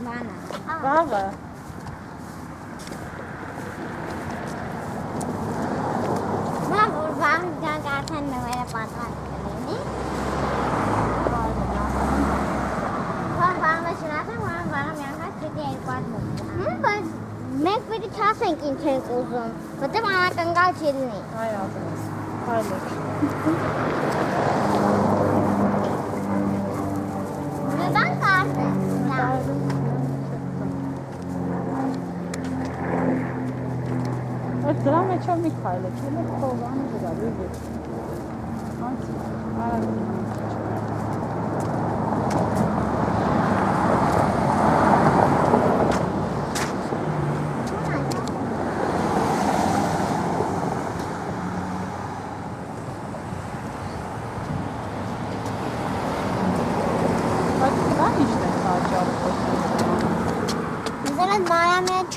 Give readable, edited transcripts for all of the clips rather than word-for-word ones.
Վաղը։ Վաղ գանք արդեն նվերը պատված կլինի։ Վաղը շնացան, վաղը միանգած պիտի երկու մոտ։ Բայց մենք պիտի չասենք ինչ ենք ուզում, որտեղ անակնկալ չի լինի։ Այ ասես, հայլեք։ Նվան կարդ է։ Այդ դրա մեջով մի քայլեք, էլ է խողանը դրա, լույս։ Անցի, արագ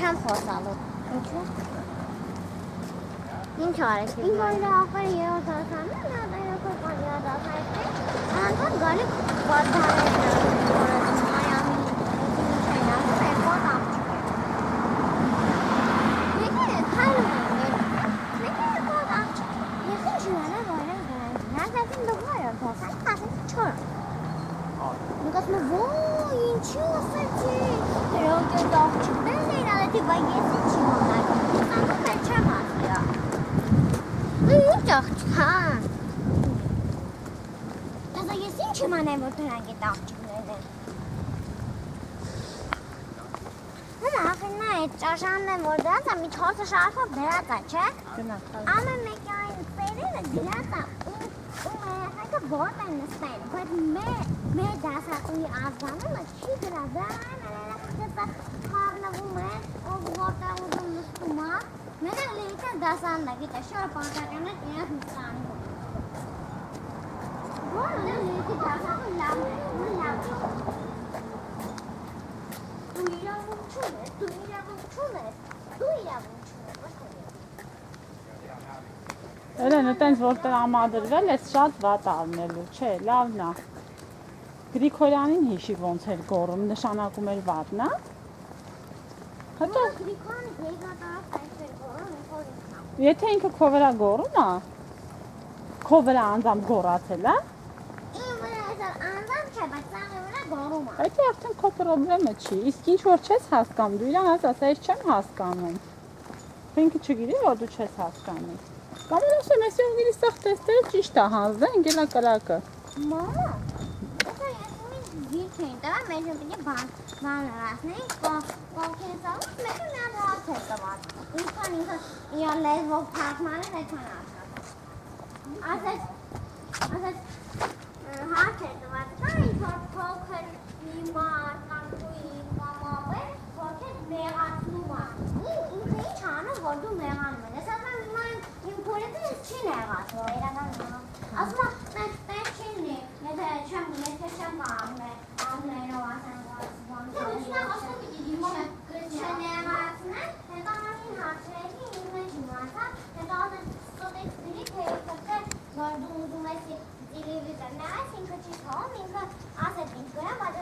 չեմ խոսալու։ Ինչու՞։ Ինչ արեք։ Ինչ որ ախր երրորդ դասարանը, նա երկու բան դասարը։ Անտան գալի պատահել Մայամի չայնա, երկու աղջիկ։ Մեկը քայլում է։ Մեկը երկու աղջիկ։ Ես ինչ ունեմ որը գրանց։ Նա դասին դողարը փոխան, ասես չոր։ Նկատում եմ, ոյ, ինչու ասեցի։ Դրանք աղջիկներն են ալեթի, բայց ես ինչ իմանալ։ Ես անում էլ չեմ ասիա։ Ինչ աղջիկ, հա։ Դասա ես ինչ իմանեմ, որ դրանք այդ աղջիկներն են։ Հնա, ախինա այդ ճաշանն են, որ դրանց է մի 4 շարքով դրած է, չէ։ Ամեն մեկի այն ծերերը դրած է, ու մերեխայքը բորդ են նստեն, բայց մեր դասատուի ազգանումը չի դրա, դրան մերեխայքը խառնվում է, ով որտեղ ուզում նստում է, մենակ լիքը դասանն է, գիտե, շոր պանտականը իրաք նստանի հոտ։ Որը լիքը դասատու լավ է, ու լավ է։ Դու իրավունք չունես, դու իրավունք չունես, դու իրավունք չունես, ոչ թե Էլեն, այտենց որտեղ ամադրվել ես շատ վատ արնելու, չէ, լավն է։ Գրիգորյանին հիշի ոնց էր գոռում, նշանակում էր վատն է։ Հետո Գրիգորյանը գեգատարած այսեր գոռում, որ ինքն։ Եթե ինքը քո վրա գոռում է, քո վրա անձամբ գոռացել է։ Իմ վրա այսօր անձամբ չէ, բայց ծաղի վրա գոռում է։ Այդ արդեն քո պրոբլեմը չի։ Իսկ ինչ որ չես հասկանում, դու իրան ասած, այս չեմ հասկանում։ Ինքը չգիտի, որ դու չես հասկանում։ Կամ ասեմ, ես յոգիրի սաղ տեստերը ճիշտ է հանձնե, ընգելա կրակը։ Մամա, ես ումին գիրք էին տվա, մեր պիտի բան լրացնեի, կողքին սաղուց, մեկը միան հաց է տված։ Ինչքան ինքը իր լեզվով թարգմանել, այդքան ասած։ Ասած, հաց է տված, կա ինչ-որ փոքր մի մարդանքույի մամավ է, որ քեզ մեղացնում է։ Ինքը ինչ անում, որ դու մեղանում ես։ Ես ասում եմ, իմ փորետը ես չի նեղացնում, իրական ասում եմ, տես չի նի, եթե չեմ ամներով ասեմ, չնեղացնեմ, հետո անին հարցրեցի, ինքն է չիմացա, հետո ասեմ, սոտեքս դրի, թե կրկը, որ դու ուզում ես տելևիզոր նայես, ինքը չի թողում, ինքը ասեց ինչ գրեմ, բայց